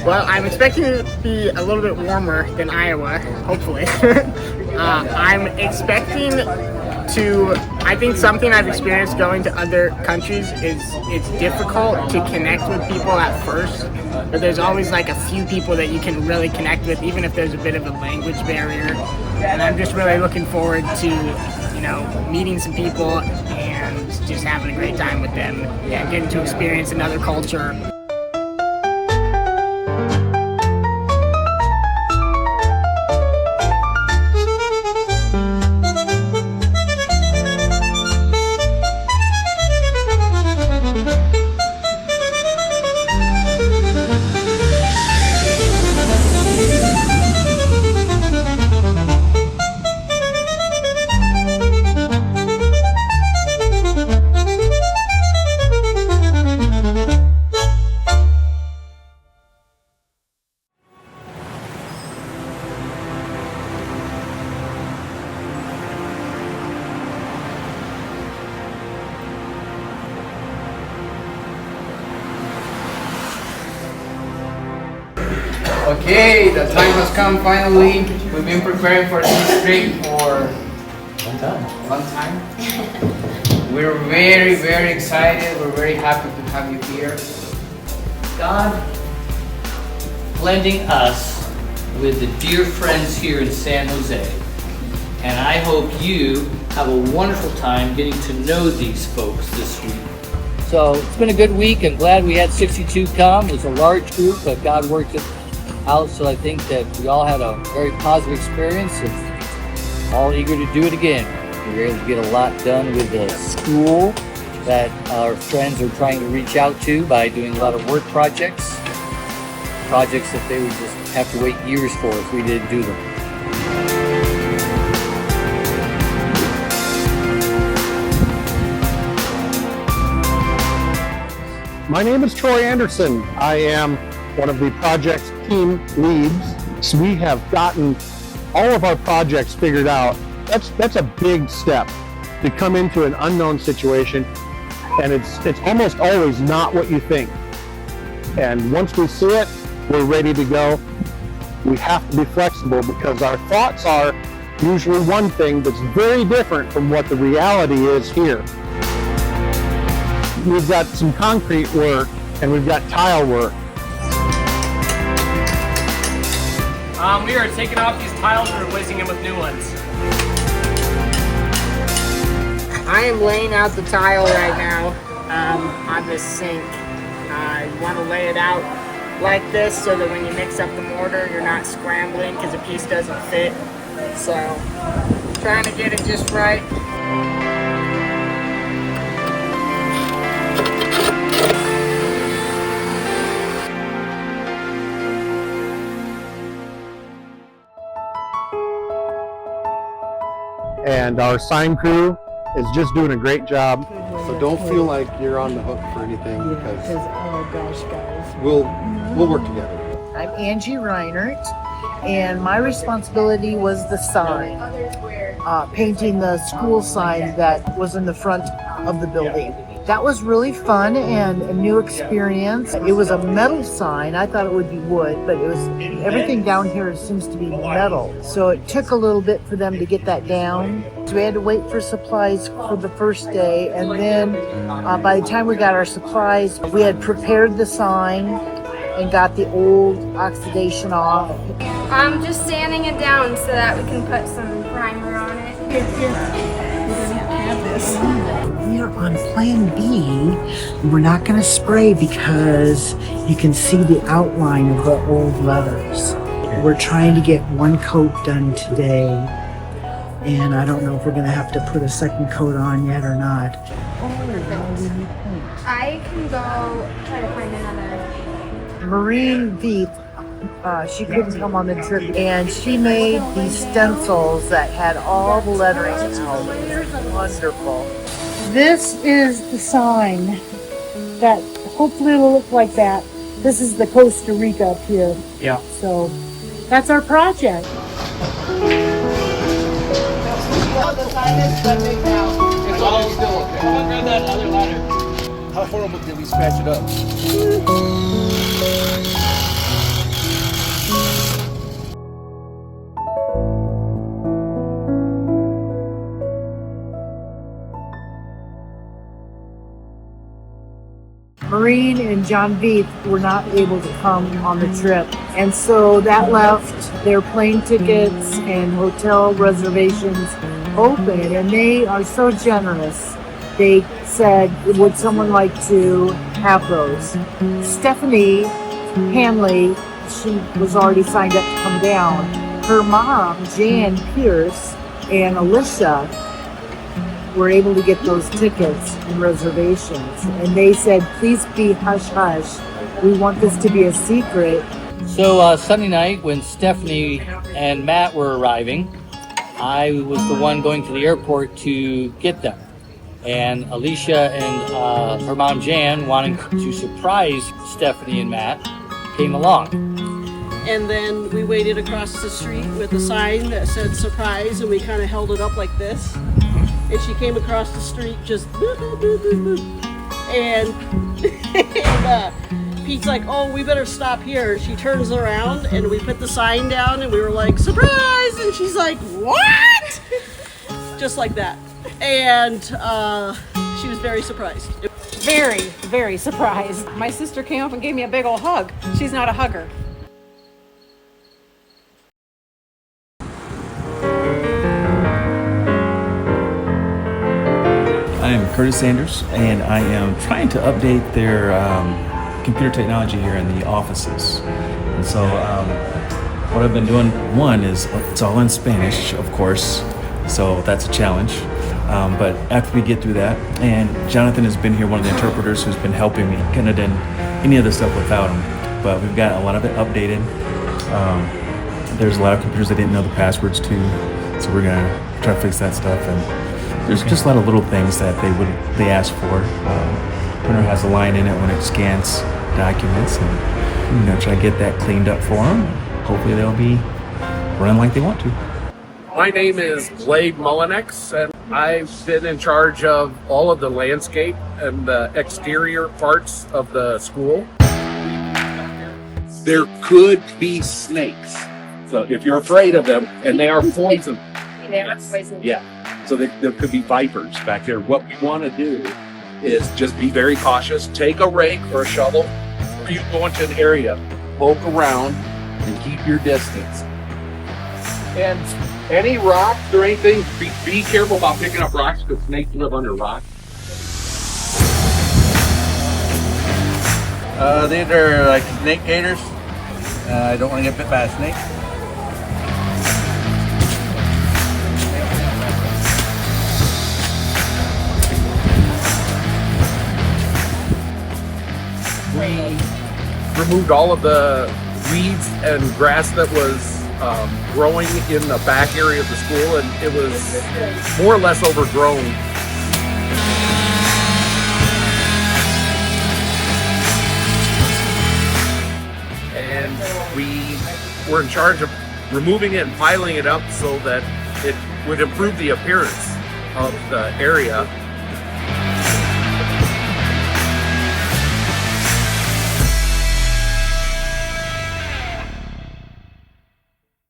Well, I'm expecting it to be a little bit warmer than Iowa, hopefully. I'm expecting I think something I've experienced going to other countries is it's difficult to connect with people at first, but there's always like a few people that you can really connect with, even if there's a bit of a language barrier. And I'm just really looking forward to, meeting some people and just having a great time with them and getting to experience another culture. Okay, the time has come finally. We've been preparing for this trip for a long time. We're very, very excited. We're very happy to have you here. God blending us with the dear friends here in San Jose. And I hope you have a wonderful time getting to know these folks this week. So it's been a good week. I'm glad we had 62 come. It was a large group, but God worked it out. So I think that we all had a very positive experience and all eager to do it again. We were able to get a lot done with the school that our friends are trying to reach out to by doing a lot of work projects that they would just have to wait years for if we didn't do them. My name is Troy Anderson. I am one of the project's team leads. So we have gotten all of our projects figured out. That's a big step to come into an unknown situation, and it's almost always not what you think. And once we see it, we're ready to go. We have to be flexible because our thoughts are usually one thing that's very different from what the reality is here. We've got some concrete work and we've got tile work. We are taking off these tiles and replacing them with new ones. I am laying out the tile right now on this sink. You want to lay it out like this so that when you mix up the mortar, you're not scrambling because a piece doesn't fit. So, trying to get it just right. And our sign crew is just doing a great job. So don't feel like you're on the hook for anything because oh gosh, guys. we'll work together. I'm Angie Reinert, and my responsibility was the sign, painting the school sign that was in the front of the building. That was really fun and a new experience. It was a metal sign. I thought it would be wood, but everything down here seems to be metal. So it took a little bit for them to get that down. So we had to wait for supplies for the first day, and then by the time we got our supplies, we had prepared the sign and got the old oxidation off. I'm just sanding it down so that we can put some primer on it. We are on plan B. We're not going to spray because you can see the outline of the old letters. We're trying to get one coat done today, and I don't know if we're going to have to put a second coat on yet or not. I can go try to find another. Marine Veep, she couldn't come on the trip, and she made these stencils that had all the lettering out. It was wonderful. This is the sign that hopefully will look like that. This is the Costa Rica up here. Yeah. So that's our project. It's all still okay. I'll grab that other ladder. How horrible did we scratch it up? John Veith were not able to come on the trip. And so that left their plane tickets and hotel reservations open, and they are so generous. They said, would someone like to have those? Stephanie Hanley, she was already signed up to come down. Her mom, Jan Pierce, and Alicia were able to get those tickets and reservations. And they said, please be hush hush. We want this to be a secret. So Sunday night when Stephanie and Matt were arriving, I was the one going to the airport to get them. And Alicia and her mom Jan, wanting to surprise Stephanie and Matt, came along. And then we waited across the street with a sign that said surprise, and we kind of held it up like this. And she came across the street just boo, boo, boo, boo, boo. And Pete's like, oh, we better stop here. She turns around and we put the sign down and we were like, surprise! And she's like, what? Just like that. And she was very surprised. Very, very surprised. My sister came up and gave me a big old hug. She's not a hugger. I am Curtis Sanders, and I am trying to update their computer technology here in the offices. And so what I've been doing, one is it's all in Spanish, of course, so that's a challenge. But after we get through that, and Jonathan has been here, one of the interpreters who's been helping me, couldn't have done any of this stuff without him. But we've got a lot of it updated. There's a lot of computers I didn't know the passwords to, so we're gonna try to fix that stuff. And there's just a lot of little things that they ask for. Printer has a line in it when it scans documents, and try to get that cleaned up for them. Hopefully they'll be running like they want to. My name is Blade Mullinex, and I've been in charge of all of the landscape and the exterior parts of the school. There could be snakes, so if you're afraid of them, and they are poison. Yeah. So there could be vipers back there. What we want to do is just be very cautious. Take a rake or a shovel. Or you go into an area, poke around, and keep your distance. And any rocks or anything, be careful about picking up rocks because snakes live under rocks. These are like snake gators. I don't want to get bit by a snake. We removed all of the weeds and grass that was growing in the back area of the school, and it was more or less overgrown. And we were in charge of removing it and piling it up so that it would improve the appearance of the area.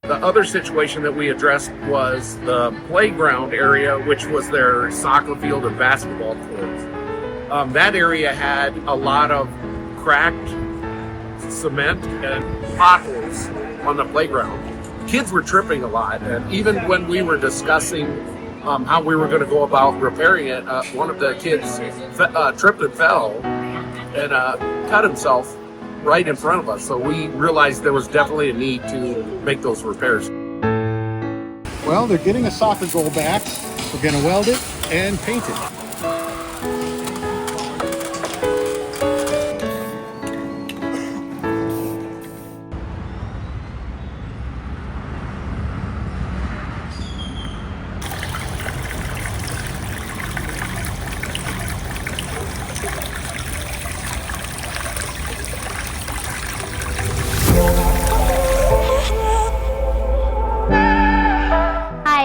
The other situation that we addressed was the playground area, which was their soccer field and basketball courts. That area had a lot of cracked cement and potholes on the playground. Kids were tripping a lot, and even when we were discussing how we were going to go about repairing it, one of the kids tripped and fell and cut himself right in front of us. So we realized there was definitely a need to make those repairs. Well, they're getting a soccer goal back. We're going to weld it and paint it.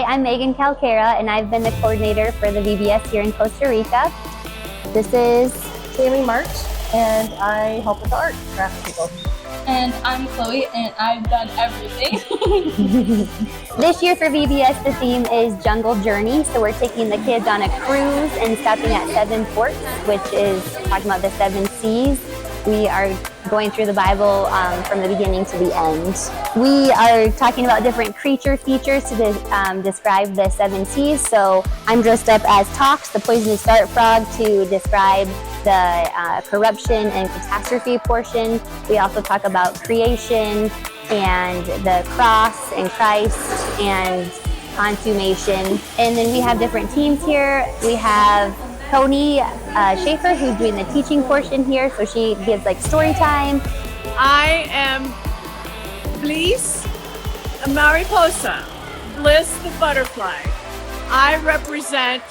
I'm Megan Calcara, and I've been the coordinator for the VBS here in Costa Rica. This is Tammy March, and I help with the art craft people. And I'm Chloe, and I've done everything. This year for VBS, the theme is Jungle Journey. So we're taking the kids on a cruise and stopping at 7 ports, which is talking about the 7 seas. We are going through the Bible from the beginning to the end. We are talking about different creature features to describe the 7 C's. So I'm dressed up as Tox, the poisonous dart frog, to describe the corruption and catastrophe portion. We also talk about creation and the cross and Christ and consummation. And then we have different teams here. We have Tony Schaefer, who's doing the teaching portion here, so she gives like story time. I am Bliss, a Mariposa, Bliss the butterfly. I represent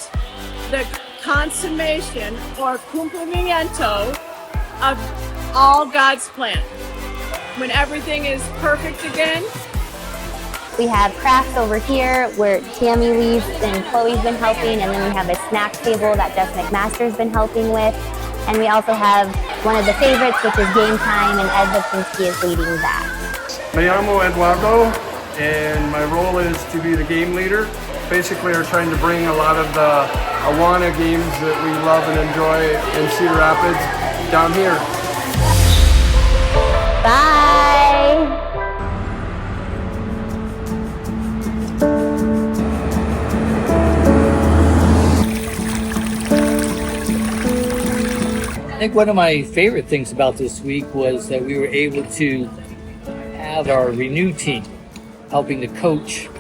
the consummation or cumplimiento of all God's plan. When everything is perfect again. We have crafts over here where Tammy leads and Chloe's been helping, and then we have a snack table that Jeff McMaster's been helping with. And we also have one of the favorites, which is game time, and Ed Lipinski is leading that. Me llamo Eduardo, and my role is to be the game leader. Basically, we're trying to bring a lot of the Awana games that we love and enjoy in Cedar Rapids down here. Bye! I think one of my favorite things about this week was that we were able to have our Renew team helping to coach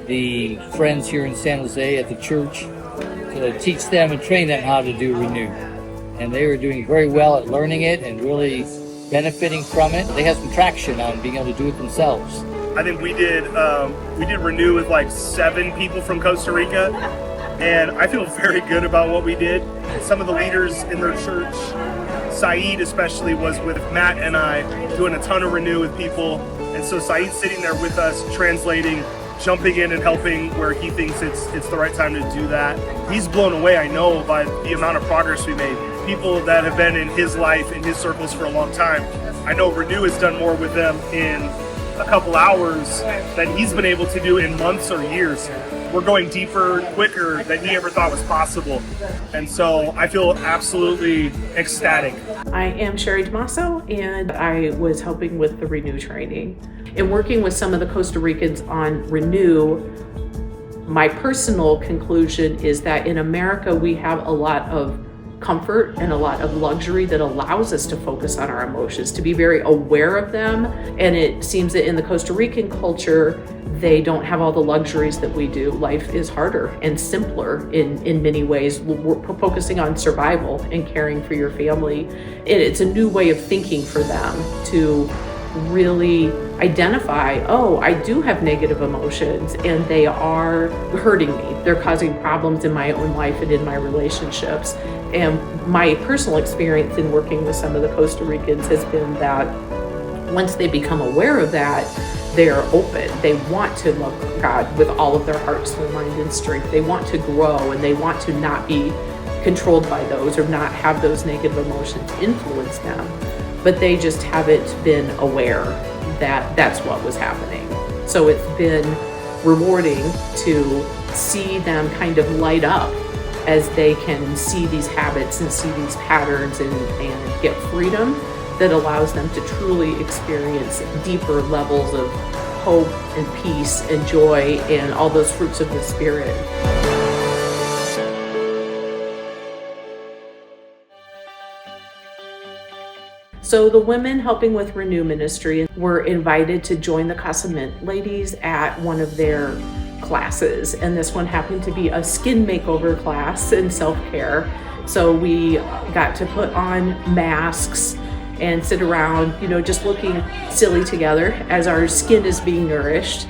the friends here in San Jose at the church to teach them and train them how to do Renew. And they were doing very well at learning it and really benefiting from it. They had some traction on being able to do it themselves. I think we did Renew with like 7 people from Costa Rica, and I feel very good about what we did. Some of the leaders in their church, Saeed especially, was with Matt and I doing a ton of Renew with people, and so Saeed's sitting there with us translating, jumping in and helping where he thinks it's the right time to do that. He's blown away, I know, by the amount of progress we made. People that have been in his life, in his circles for a long time, I know Renew has done more with them in a couple hours than he's been able to do in months or years. We're going deeper, quicker than he ever thought was possible. And so I feel absolutely ecstatic. I am Sherry Damaso, and I was helping with the Renew training. In working with some of the Costa Ricans on Renew, my personal conclusion is that in America we have a lot of comfort and a lot of luxury that allows us to focus on our emotions, to be very aware of them. And it seems that in the Costa Rican culture, they don't have all the luxuries that we do. Life is harder and simpler in many ways. We're focusing on survival and caring for your family. It's a new way of thinking for them to really identify, oh, I do have negative emotions and they are hurting me. They're causing problems in my own life and in my relationships. And my personal experience in working with some of the Costa Ricans has been that once they become aware of that, they're open. They want to love God with all of their heart, soul, mind, and strength. They want to grow, and they want to not be controlled by those or not have those negative emotions influence them. But they just haven't been aware that that's what was happening. So it's been rewarding to see them kind of light up as they can see these habits and see these patterns and get freedom that allows them to truly experience deeper levels of hope and peace and joy and all those fruits of the Spirit. So the women helping with Renew Ministry were invited to join the Casament ladies at one of their classes, and this one happened to be a skin makeover class and self-care. So we got to put on masks and sit around, just looking silly together as our skin is being nourished.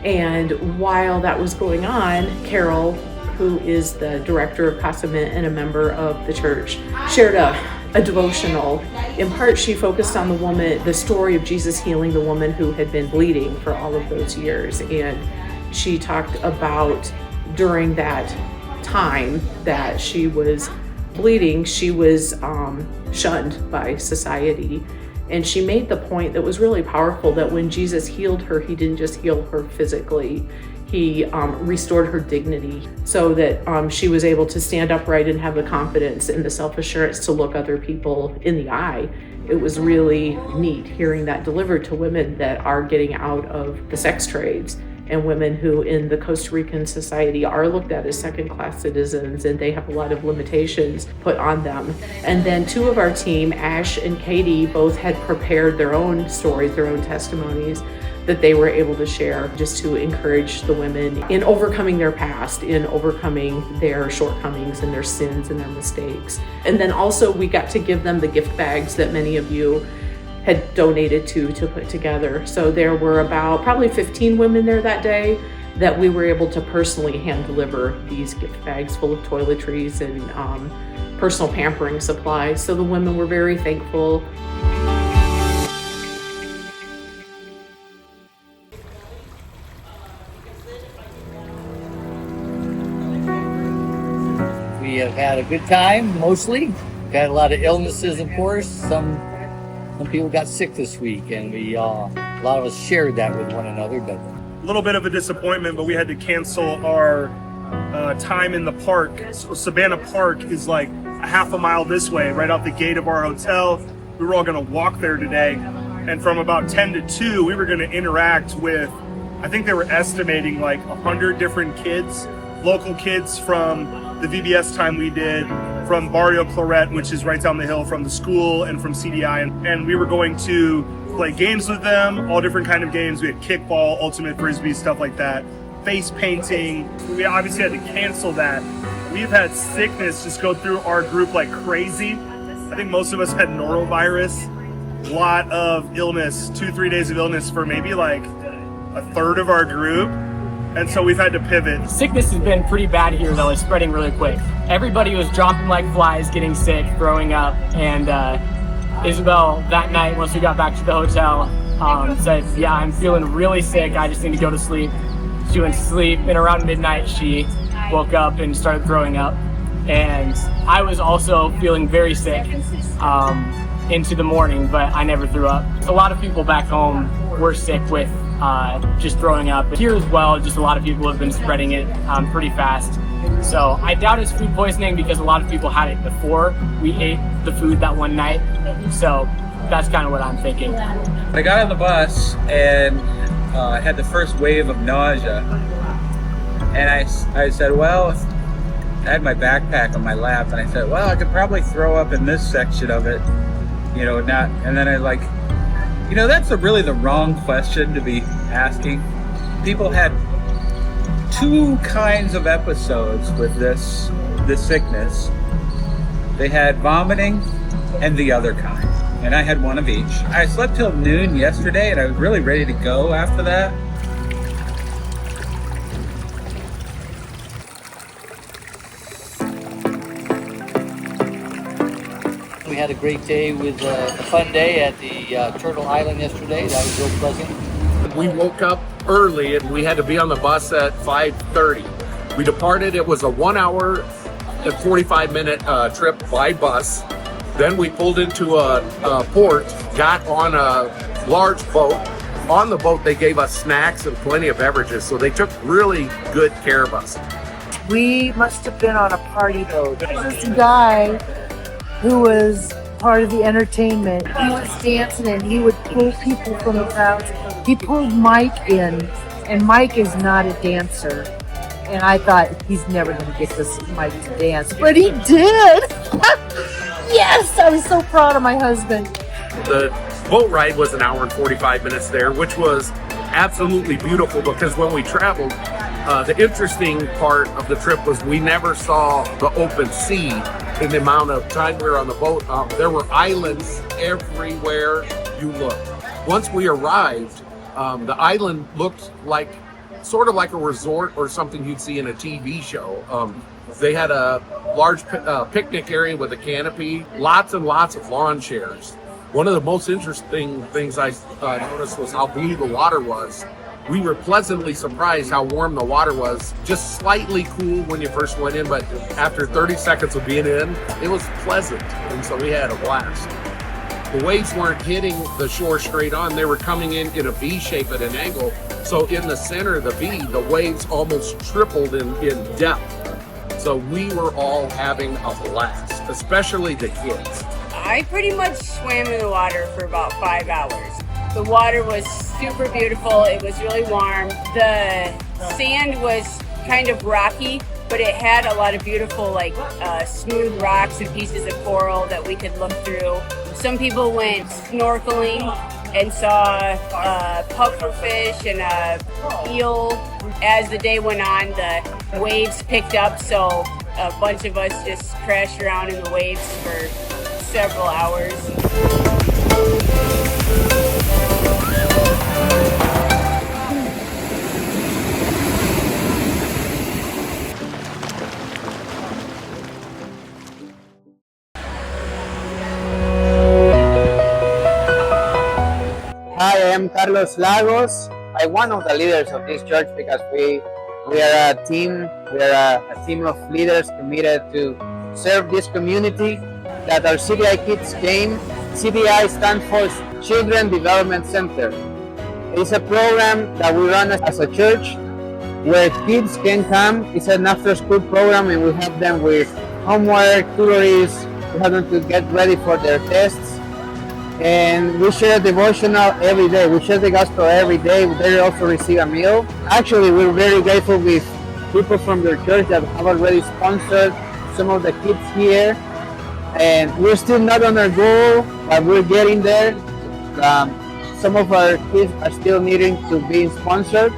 And while that was going on, Carol, who is the director of Casament and a member of the church, shared a devotional. In part, she focused on the story of Jesus healing the woman who had been bleeding for all of those years. And she talked about during that time that she was bleeding, she was shunned by society. And she made the point that was really powerful that when Jesus healed her, he didn't just heal her physically. he restored her dignity so that she was able to stand upright and have the confidence and the self-assurance to look other people in the eye. It was really neat hearing that delivered to women that are getting out of the sex trades, and women who in the Costa Rican society are looked at as second-class citizens, and they have a lot of limitations put on them. And then two of our team, Ash and Katie, both had prepared their own stories, their own testimonies that they were able to share just to encourage the women in overcoming their past, in overcoming their shortcomings and their sins and their mistakes. And then also we got to give them the gift bags that many of you had donated to put together. So there were about probably 15 women there that day that we were able to personally hand deliver these gift bags full of toiletries and personal pampering supplies. So the women were very thankful. We have had a good time, mostly. We've had a lot of illnesses, of course. Some people got sick this week, and a lot of us shared that with one another. But a little bit of a disappointment, but we had to cancel our time in the park. So Savannah Park is like a half a mile this way, right out the gate of our hotel. We were all going to walk there today, and from about 10 to 2, we were going to interact with, I think they were estimating like 100 different kids, local kids from the VBS time we did, from Barrio Claret, which is right down the hill from the school, and from CDI, and we were going to play games with them, all different kind of games. We had kickball, ultimate frisbee, stuff like that, face painting. We obviously had to cancel that. We've had sickness just go through our group like crazy. I think most of us had norovirus, a lot of illness, 2-3 days of illness for maybe like a third of our group. And so we've had to pivot. Sickness has been pretty bad here, though. It's spreading really quick. Everybody was dropping like flies, getting sick, throwing up. And Isabel, that night, once we got back to the hotel, said, yeah, I'm feeling really sick. I just need to go to sleep. She went to sleep, and around midnight, she woke up and started throwing up. And I was also feeling very sick into the morning, but I never threw up. A lot of people back home were sick with just throwing up. But here as well, just a lot of people have been spreading it pretty fast. So I doubt it's food poisoning because a lot of people had it before we ate the food that one night. So that's kind of what I'm thinking. I got on the bus and I had the first wave of nausea. And I said, well, I had my backpack on my lap, and I said, well, I could probably throw up in this section of it, you know, not, and then I like, you know, that's really the wrong question to be asking. People had two kinds of episodes with this sickness. They had vomiting and the other kind, and I had one of each. I slept till noon yesterday, and I was really ready to go after that. we had a great day with a fun day at the Turtle Island yesterday. That was real pleasant. We woke up early and we had to be on the bus at 5:30. We departed. It was a 1 hour and 45-minute trip by bus. Then we pulled into a port, got on a large boat. On the boat, they gave us snacks and plenty of beverages, so they took really good care of us. We must have been on a party boat. This guy who was part of the entertainment, he was dancing and he would pull people from the crowd. He pulled Mike in, and Mike is not a dancer. And I thought, he's never going to get this Mike to dance, but he did. Yes, I was so proud of my husband. The boat ride was 1 hour and 45 minutes there, which was absolutely beautiful because when we traveled, the interesting part of the trip was we never saw the open sea in the amount of time we were on the boat. There were islands everywhere you looked. Once we arrived, the island looked like sort of like a resort or something you'd see in a TV show. They had a large picnic area with a canopy, lots and lots of lawn chairs. One of the most interesting things I noticed was how blue the water was. We were pleasantly surprised how warm the water was. Just slightly cool when you first went in, but after 30 seconds of being in, it was pleasant. And so we had a blast. The waves weren't hitting the shore straight on. They were coming in a V shape at an angle. So in the center of the V, the waves almost tripled in depth. So we were all having a blast, especially the kids. I pretty much swam in the water for about 5 hours. The water was super beautiful. It was really warm. The sand was kind of rocky, but it had a lot of beautiful, like smooth rocks and pieces of coral that we could look through. Some people went snorkeling and saw pufferfish and eel. As the day went on, the waves picked up, so a bunch of us just crashed around in the waves for several hours. Hi, I'm Carlos Lagos. I'm one of the leaders of this church because we are a team. We are a team of leaders committed to serve this community. That our CDI Kids came. CDI stands for Children Development Center. It's a program that we run as a church where kids can come. It's an after-school program, and we help them with homework, tutories. We help them to get ready for their tests. And we share devotional every day. We share the gospel every day. They also receive a meal. Actually, we're very grateful with people from their church that have already sponsored some of the kids here. And we're still not on our goal, but we're getting there. Some of our kids are still needing to be sponsored.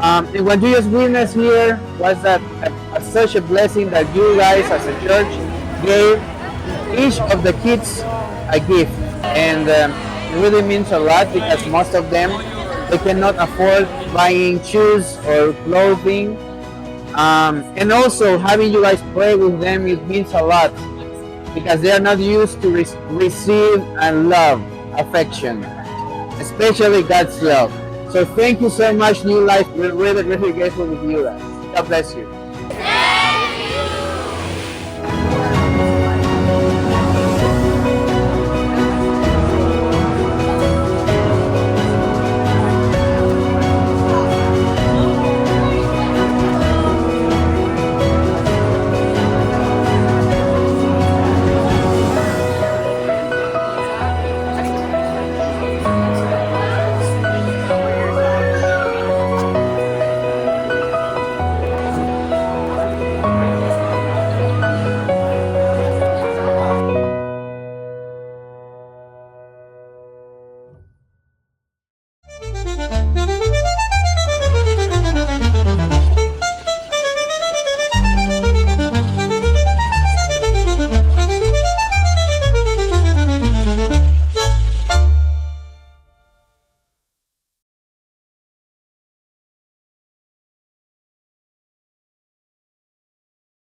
And what you just witnessed here was such a blessing that you guys as a church gave each of the kids a gift. And it really means a lot because most of them, they cannot afford buying shoes or clothing. And also having you guys pray with them, it means a lot because they are not used to receive and love affection, especially God's love. So thank you so much, New Life. We're really, really grateful with you guys. God bless you.